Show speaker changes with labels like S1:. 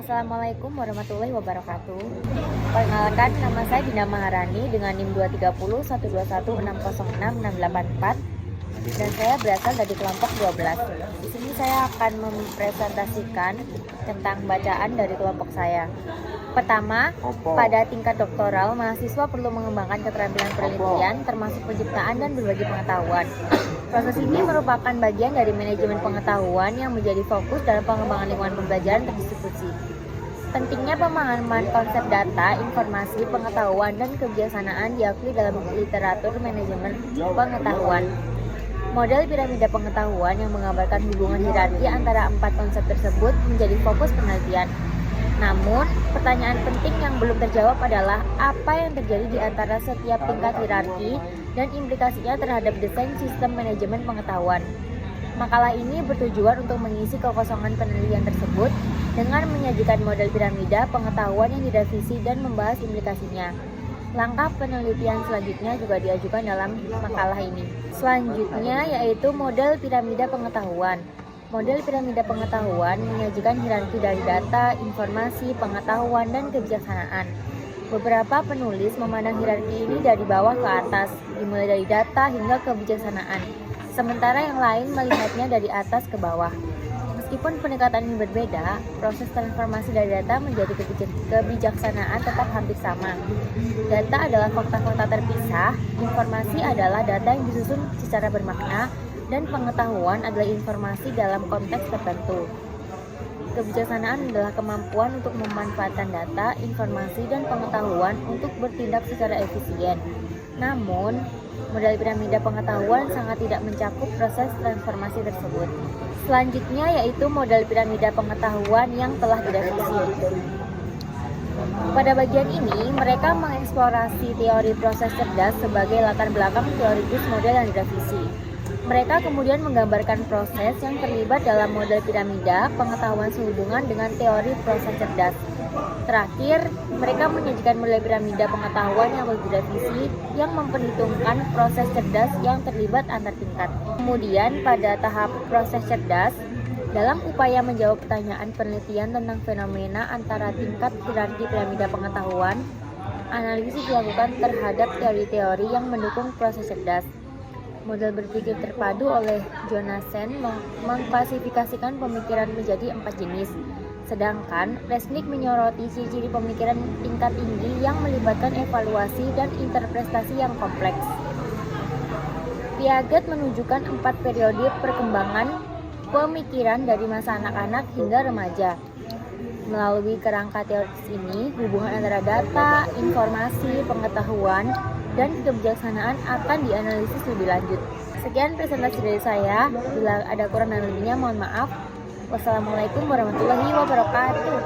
S1: Assalamualaikum warahmatullahi wabarakatuh. Perkenalkan, nama saya Dinda Maharani dengan NIM 23012160664 dan saya berasal dari kelompok 12. Di sini saya akan mempresentasikan tentang bacaan dari kelompok saya. Pertama, pada tingkat doktoral, mahasiswa perlu mengembangkan keterampilan penelitian termasuk penciptaan dan berbagi pengetahuan. Proses ini merupakan bagian dari manajemen pengetahuan yang menjadi fokus dalam pengembangan lingkungan pembelajaran terdistribusi. Pentingnya pemahaman konsep data, informasi, pengetahuan, dan kebijaksanaan diakui dalam literatur manajemen pengetahuan. Model piramida pengetahuan yang menggambarkan hubungan hierarki antara 4 konsep tersebut menjadi fokus penelitian. Namun, pertanyaan penting yang belum terjawab adalah apa yang terjadi di antara setiap tingkat hierarki dan implikasinya terhadap desain sistem manajemen pengetahuan. Makalah ini bertujuan untuk mengisi kekosongan penelitian tersebut dengan menyajikan model piramida pengetahuan yang direvisi dan membahas implikasinya. Langkah penelitian selanjutnya juga diajukan dalam makalah ini. Selanjutnya yaitu model piramida pengetahuan. Model piramida pengetahuan menyajikan hierarki dari data, informasi, pengetahuan, dan kebijaksanaan. Beberapa penulis memandang hierarki ini dari bawah ke atas, dimulai dari data hingga kebijaksanaan, sementara yang lain melihatnya dari atas ke bawah. Meskipun pendekatan ini berbeda, proses transformasi dari data menjadi kebijaksanaan tetap hampir sama. Data adalah fakta-fakta terpisah, informasi adalah data yang disusun secara bermakna, dan pengetahuan adalah informasi dalam konteks tertentu. Kebijaksanaan adalah kemampuan untuk memanfaatkan data, informasi, dan pengetahuan untuk bertindak secara efisien. Namun, model piramida pengetahuan sangat tidak mencakup proses transformasi tersebut. Selanjutnya yaitu model piramida pengetahuan yang telah direvisi. Pada bagian ini, mereka mengeksplorasi teori proses cerdas sebagai latar belakang teoritis model yang direvisi. Mereka kemudian menggambarkan proses yang terlibat dalam model piramida pengetahuan sehubungan dengan teori proses cerdas. Terakhir, mereka menyajikan model piramida pengetahuan yang direvisi yang memperhitungkan proses cerdas yang terlibat antar tingkat. Kemudian, pada tahap proses cerdas, dalam upaya menjawab pertanyaan penelitian tentang fenomena antara tingkat hierarki piramida pengetahuan, analisis dilakukan terhadap teori-teori yang mendukung proses cerdas. Model berpikir terpadu oleh Jonassen mengklasifikasikan pemikiran menjadi 4 jenis, sedangkan Resnick menyoroti ciri-ciri pemikiran tingkat tinggi yang melibatkan evaluasi dan interpretasi yang kompleks. Piaget menunjukkan 4 periode perkembangan pemikiran dari masa anak-anak hingga remaja. Melalui kerangka teoritis ini, hubungan antara data, informasi, pengetahuan, dan kebijaksanaan akan dianalisis lebih lanjut. Sekian presentasi dari saya. Bila ada kurang dan lebihnya mohon maaf. Wassalamualaikum warahmatullahi wabarakatuh.